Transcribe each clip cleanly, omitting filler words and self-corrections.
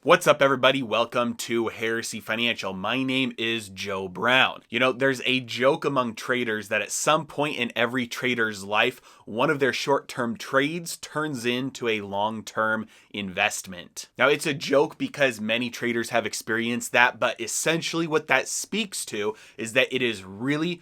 What's up, everybody? Welcome to Heresy Financial. My name is Joe Brown. You know, there's a joke among traders that at some point in every trader's life, one of their short-term trades turns into a long-term investment. Now, it's a joke because many traders have experienced that, but essentially what that speaks to is that it is really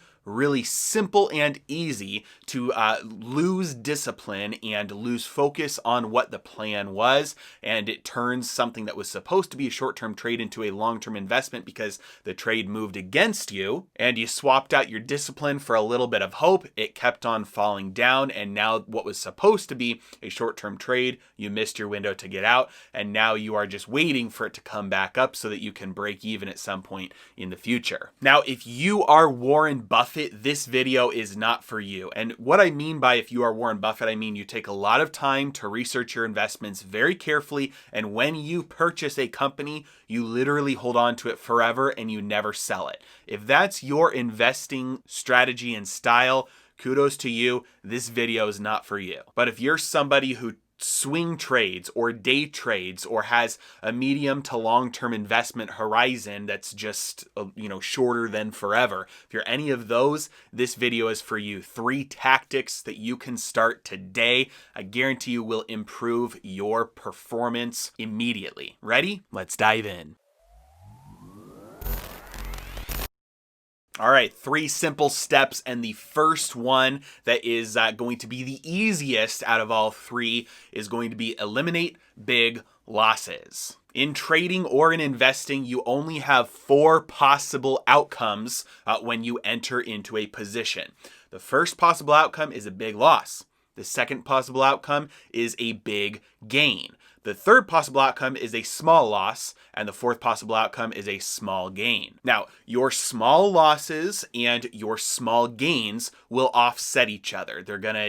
simple and easy to lose discipline and lose focus on what the plan was, and it turns something that was supposed to be a short-term trade into a long-term investment because the trade moved against you and you swapped out your discipline for a little bit of hope. It kept on falling down, and now what was supposed to be a short-term trade, you missed your window to get out, and now you are just waiting for it to come back up so that you can break even at some point in the future. Now, if you are Warren Buffett, this video is not for you. And what I mean by if you are Warren Buffett, I mean you take a lot of time to research your investments very carefully, and when you purchase a company, you literally hold on to it forever and you never sell it. If that's your investing strategy and style, kudos to you. This video is not for you. But if you're somebody who swing trades or day trades or has a medium to long-term investment horizon that's just shorter than forever, if you're any of those, this video is for you. 3 tactics that you can start today. I guarantee you will improve your performance immediately. Ready? Let's dive in. All right, 3 simple steps, and the first one that is going to be the easiest out of all 3 is going to be eliminate big losses. In trading or in investing, you only have 4 possible outcomes when you enter into a position. The first possible outcome is a big loss. The second possible outcome is a big gain. The third possible outcome is a small loss, and the fourth possible outcome is a small gain. Now, your small losses and your small gains will offset each other. They're gonna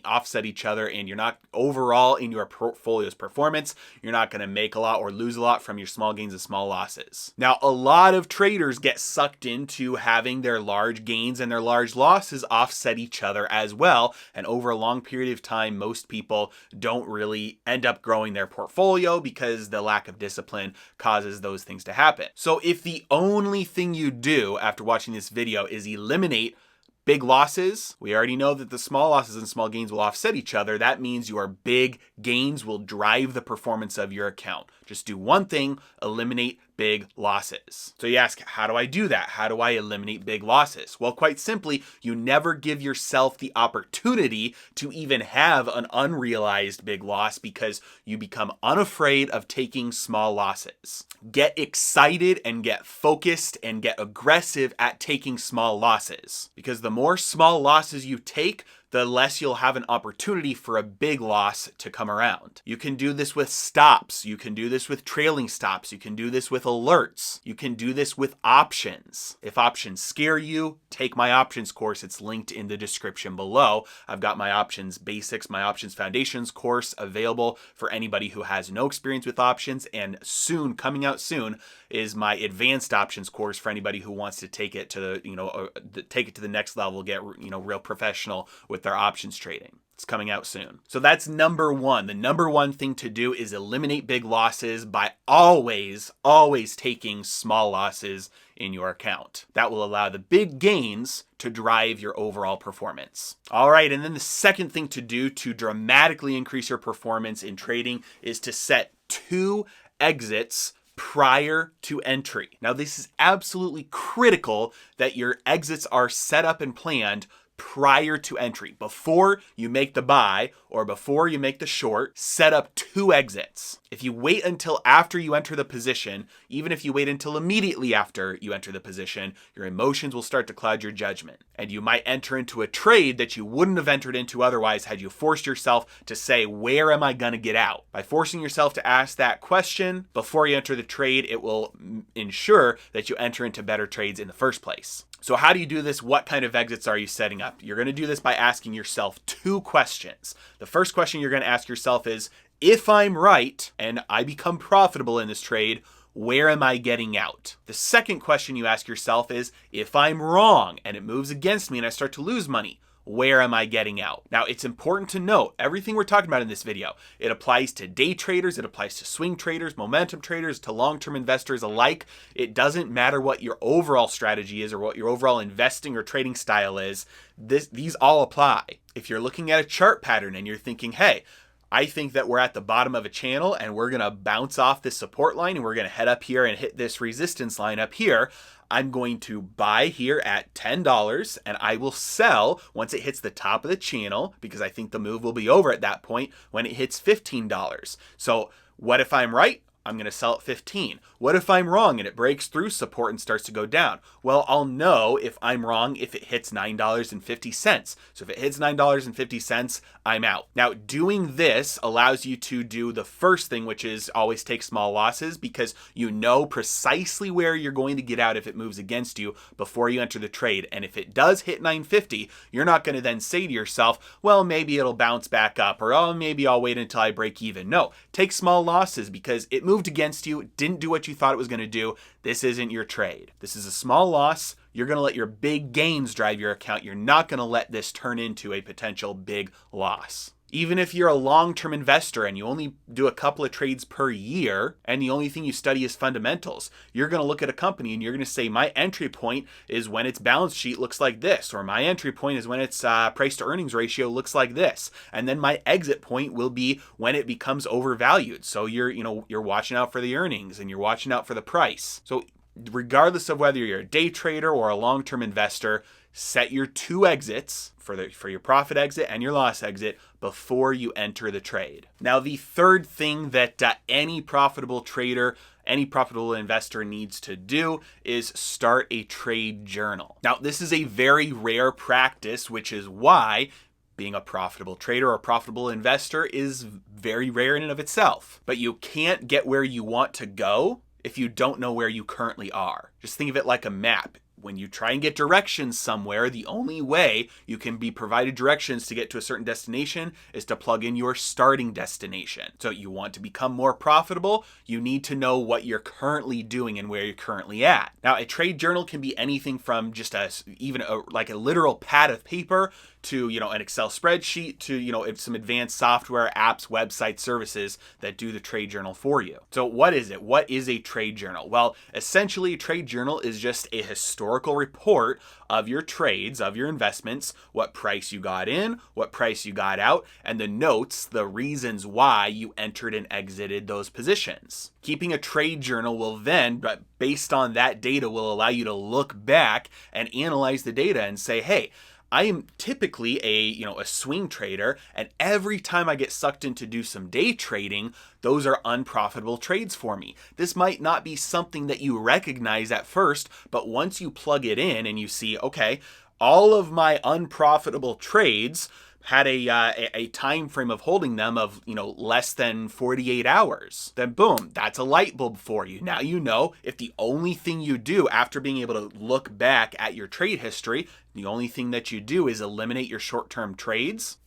offset each other, and you're not overall in your portfolio's performance, you're not gonna make a lot or lose a lot from your small gains and small losses. Now, a lot of traders get sucked into having their large gains and their large losses offset each other as well, and over a long period of time, most people don't really end up growing their portfolio because the lack of discipline causes those things to happen. So if the only thing you do after watching this video is eliminate big losses, we already know that the small losses and small gains will offset each other. That means your big gains will drive the performance of your account. Just do one thing, eliminate big losses. So you ask, how do I do that? How do I eliminate big losses? Well, quite simply, you never give yourself the opportunity to even have an unrealized big loss because you become unafraid of taking small losses. Get excited and get focused and get aggressive at taking small losses, because the more small losses you take, the less you'll have an opportunity for a big loss to come around. You can do this with stops. You can do this with trailing stops. You can do this with alerts. You can do this with options. If options scare you, take my options course. It's linked in the description below. I've got my options basics, my options foundations course available for anybody who has no experience with options, and soon, coming out soon, is my advanced options course for anybody who wants to take it to the next level, get real professional with their options trading. It's coming out soon. So that's number 1. The number 1 thing to do is eliminate big losses by always taking small losses in your account. That will allow the big gains to drive your overall performance. All right, and then the second thing to do to dramatically increase your performance in trading is to set 2 exits prior to entry. Now, this is absolutely critical that your exits are set up and planned prior to entry. Before you make the buy or before you make the short, set up 2 exits. If you wait until after you enter the position, even if you wait until immediately after you enter the position, your emotions will start to cloud your judgment. And you might enter into a trade that you wouldn't have entered into otherwise had you forced yourself to say, where am I going to get out? By forcing yourself to ask that question before you enter the trade, it will ensure that you enter into better trades in the first place. So how do you do this? What kind of exits are you setting up? You're going to do this by asking yourself 2 questions. The first question you're going to ask yourself is, if I'm right and I become profitable in this trade, where am I getting out? The second question you ask yourself is, if I'm wrong and it moves against me and I start to lose money, where am I getting out? Now, it's important to note everything we're talking about in this video. It applies to day traders, it applies to swing traders, momentum traders, to long-term investors alike. It doesn't matter what your overall strategy is or what your overall investing or trading style is. These all apply. If you're looking at a chart pattern and you're thinking, hey, I think that we're at the bottom of a channel and we're going to bounce off this support line and we're going to head up here and hit this resistance line up here, I'm going to buy here at $10 and I will sell once it hits the top of the channel because I think the move will be over at that point when it hits $15. So what if I'm right? I'm going to sell at 15. What if I'm wrong and it breaks through support and starts to go down? Well, I'll know if I'm wrong if it hits $9.50. So if it hits $9.50, I'm out. Now, doing this allows you to do the first thing, which is always take small losses, because you know precisely where you're going to get out if it moves against you before you enter the trade. And if it does hit $9.50, you're not going to then say to yourself, well, maybe it'll bounce back up, or oh, maybe I'll wait until I break even. No, take small losses because it moved against you, didn't do what you thought it was going to do. This isn't your trade. This is a small loss. You're going to let your big gains drive your account. You're not going to let this turn into a potential big loss. Even if you're a long-term investor and you only do a couple of trades per year and the only thing you study is fundamentals, you're going to look at a company and you're going to say, my entry point is when its balance sheet looks like this, or my entry point is when its price to earnings ratio looks like this. And then my exit point will be when it becomes overvalued. So you're watching out for the earnings and you're watching out for the price. So regardless of whether you're a day trader or a long-term investor, set your two exits for your profit exit and your loss exit before you enter the trade. Now, the third thing that any profitable trader, any profitable investor needs to do is start a trade journal. Now, this is a very rare practice, which is why being a profitable trader or a profitable investor is very rare in and of itself. But you can't get where you want to go if you don't know where you currently are. Just think of it like a map. When you try and get directions somewhere, the only way you can be provided directions to get to a certain destination is to plug in your starting destination. So you want to become more profitable, you need to know what you're currently doing and where you're currently at. Now, a trade journal can be anything from just like a literal pad of paper to, an Excel spreadsheet to, some advanced software, apps, website services that do the trade journal for you. So what is it? What is a trade journal? Well, essentially a trade journal is just a historical report of your trades, of your investments, what price you got in, what price you got out, and the notes, the reasons why you entered and exited those positions. Keeping a trade journal will then, based on that data, will allow you to look back and analyze the data and say, hey, I am typically a swing trader, and every time I get sucked in to do some day trading, those are unprofitable trades for me. This might not be something that you recognize at first, but once you plug it in and you see, okay, all of my unprofitable trades had a time frame of holding them of less than 48 hours, then boom, that's a light bulb for you. Now you know if the only thing you do after being able to look back at your trade history, the only thing that you do is eliminate your short-term trades,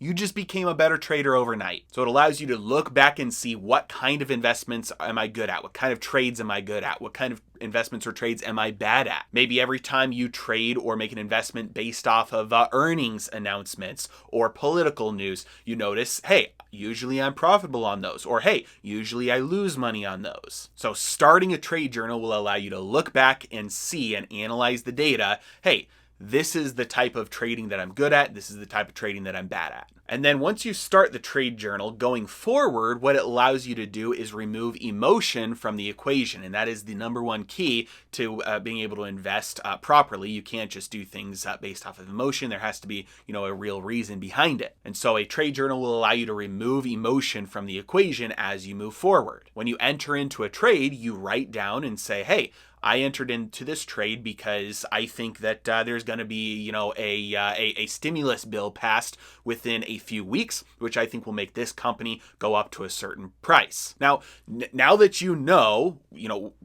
you just became a better trader overnight. So it allows you to look back and see what kind of investments am I good at? What kind of trades am I good at? What kind of investments or trades am I bad at? Maybe every time you trade or make an investment based off of earnings announcements or political news, you notice, hey, usually I'm profitable on those, or hey, usually I lose money on those. So starting a trade journal will allow you to look back and see and analyze the data. Hey, this is the type of trading that I'm good at. This is the type of trading that I'm bad at. And then once you start the trade journal, going forward, what it allows you to do is remove emotion from the equation. And that is the number one key to being able to invest properly. You can't just do things based off of emotion. There has to be, a real reason behind it. And so a trade journal will allow you to remove emotion from the equation as you move forward. When you enter into a trade, you write down and say, hey, I entered into this trade because I think that there's going to be, a stimulus bill passed within a few weeks, which I think will make this company go up to a certain price. Now, now that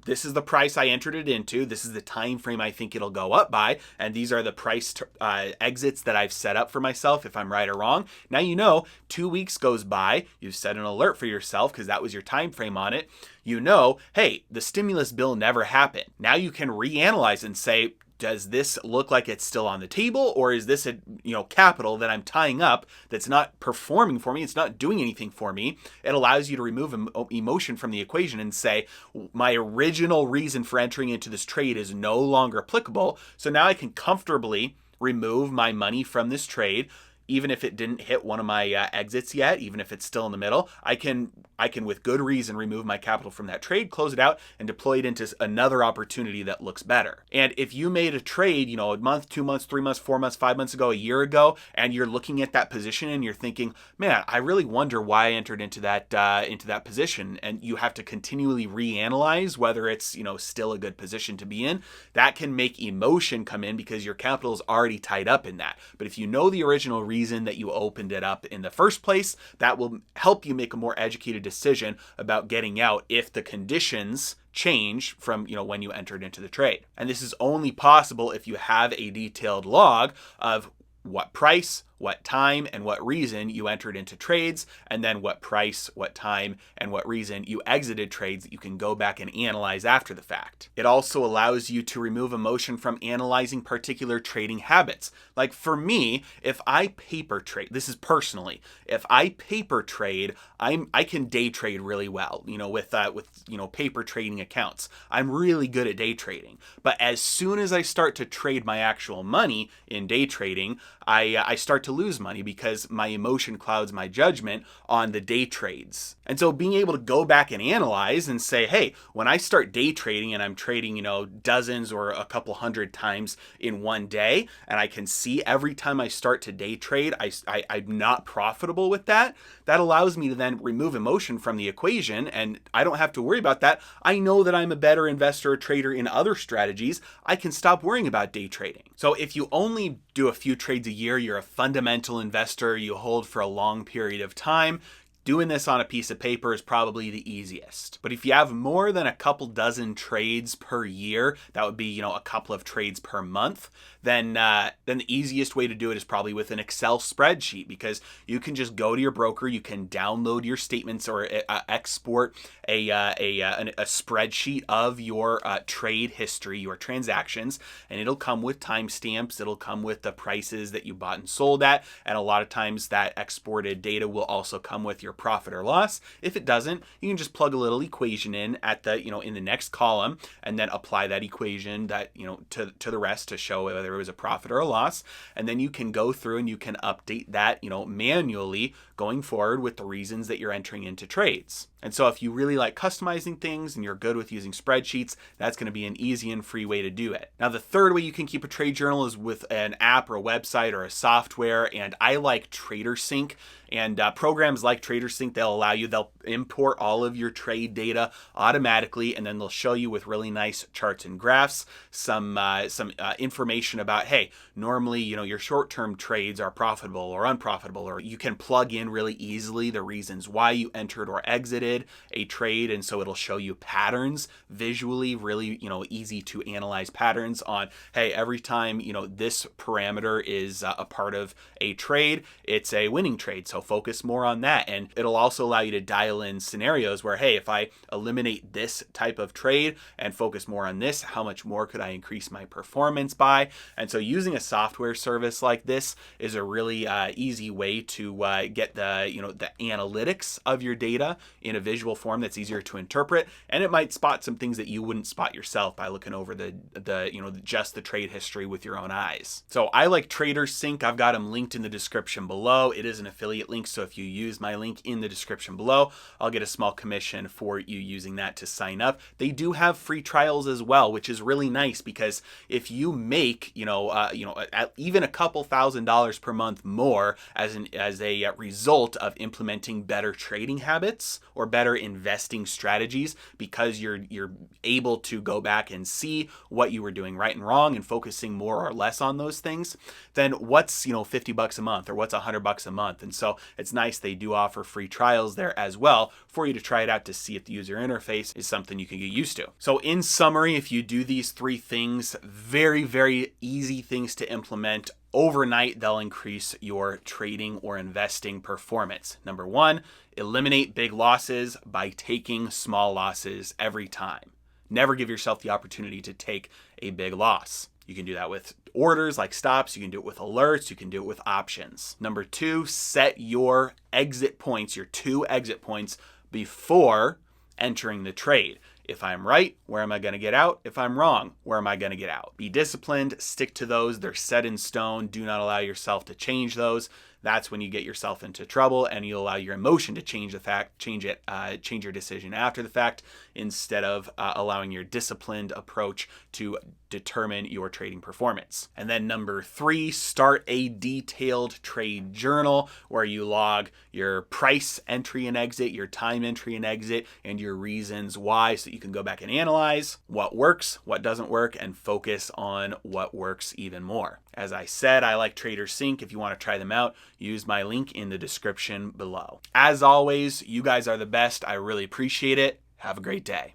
this is the price I entered it into, this is the time frame I think it'll go up by, and these are the price exits that I've set up for myself if I'm right or wrong. Now 2 weeks goes by, you've set an alert for yourself because that was your time frame on it. Hey, the stimulus bill never happened. Now you can reanalyze and say, does this look like it's still on the table, or is this a capital that I'm tying up that's not performing for me? It's not doing anything for me. It allows you to remove emotion from the equation and say, my original reason for entering into this trade is no longer applicable. So now I can comfortably remove my money from this trade. Even if it didn't hit one of my exits yet, even if it's still in the middle, I can with good reason remove my capital from that trade, close it out, and deploy it into another opportunity that looks better. And if you made a trade, a month, 2 months, 3 months, 4 months, 5 months ago, a year ago, and you're looking at that position and you're thinking, man, I really wonder why I entered into that position, and you have to continually reanalyze whether it's still a good position to be in, that can make emotion come in because your capital is already tied up in that. But if you know the original reason that you opened it up in the first place, that will help you make a more educated decision about getting out if the conditions change from when you entered into the trade. And this is only possible if you have a detailed log of what price, what time, and what reason you entered into trades, and then what price, what time, and what reason you exited trades that you can go back and analyze after the fact. It also allows you to remove emotion from analyzing particular trading habits. Like for me, if I paper trade, this is personally, if I paper trade, I can day trade really well, with paper trading accounts. I'm really good at day trading. But as soon as I start to trade my actual money in day trading, I start to lose money because my emotion clouds my judgment on the day trades. And so being able to go back and analyze and say, hey, when I start day trading and I'm trading, dozens or a couple hundred times in one day, and I can see every time I start to day trade, I'm not profitable with that. That allows me to then remove emotion from the equation, and I don't have to worry about that. I know that I'm a better investor or trader in other strategies. I can stop worrying about day trading. So if you only do a few trades a year, you're a fundamental investor, you hold for a long period of time, doing this on a piece of paper is probably the easiest. But if you have more than a couple dozen trades per year, that would be, a couple of trades per month, then the easiest way to do it is probably with an Excel spreadsheet, because you can just go to your broker, you can download your statements or export a spreadsheet of your trade history, your transactions, and it'll come with timestamps, it'll come with the prices that you bought and sold at, and a lot of times that exported data will also come with your profit or loss. If it doesn't, you can just plug a little equation in at the in the next column, and then apply that equation that to the rest to show whether it was a profit or a loss, and then you can go through and you can update that manually going forward with the reasons that you're entering into trades. And so if you really like customizing things and you're good with using spreadsheets, that's going to be an easy and free way to do it. Now, the third way you can keep a trade journal is with an app or a website or a software, and I like TraderSync. And programs like TraderSync, they'll import all of your trade data automatically, and then they'll show you with really nice charts and graphs some information about, hey, normally your short-term trades are profitable or unprofitable, or you can plug in really easily the reasons why you entered or exited a trade, and so it'll show you patterns visually, really easy to analyze patterns on, hey, every time this parameter is a part of a trade, it's a winning trade, so focus more on that. And it'll also allow you to dial in scenarios where, hey, if I eliminate this type of trade and focus more on this, how much more could I increase my performance by? And so using a software service like this is a really easy way to get the analytics of your data in a visual form that's easier to interpret, and it might spot some things that you wouldn't spot yourself by looking over just the trade history with your own eyes. So I like TraderSync. I've got them linked in the description below. It is an affiliate link, so if you use my link in the description below, I'll get a small commission for you using that to sign up. They do have free trials as well, which is really nice, because if you make even a couple $1,000s per month more as a result of implementing better trading habits or better investing strategies, because you're able to go back and see what you were doing right and wrong and focusing more or less on those things, then what's $50 a month or what's $100 a month? And so it's nice they do offer free trials there as well for you to try it out to see if the user interface is something you can get used to. So in summary, if you do these three things, very, very easy things to implement, overnight they'll increase your trading or investing performance. Number one, eliminate big losses by taking small losses every time. Never give yourself the opportunity to take a big loss. You can do that with orders like stops. You can do it with alerts. You can do it with options. Number 2, set your exit points, your 2 exit points before entering the trade. If I'm right, where am I going to get out? If I'm wrong, where am I going to get out? Be disciplined, stick to those. They're set in stone. Do not allow yourself to change those. That's when you get yourself into trouble, and you allow your emotion to change your decision after the fact, instead of allowing your disciplined approach to determine your trading performance. And then number 3, start a detailed trade journal where you log your price entry and exit, your time entry and exit, and your reasons why, so that you can go back and analyze what works, what doesn't work, and focus on what works even more. As I said, I like TraderSync. If you want to try them out, use my link in the description below. As always, you guys are the best. I really appreciate it. Have a great day.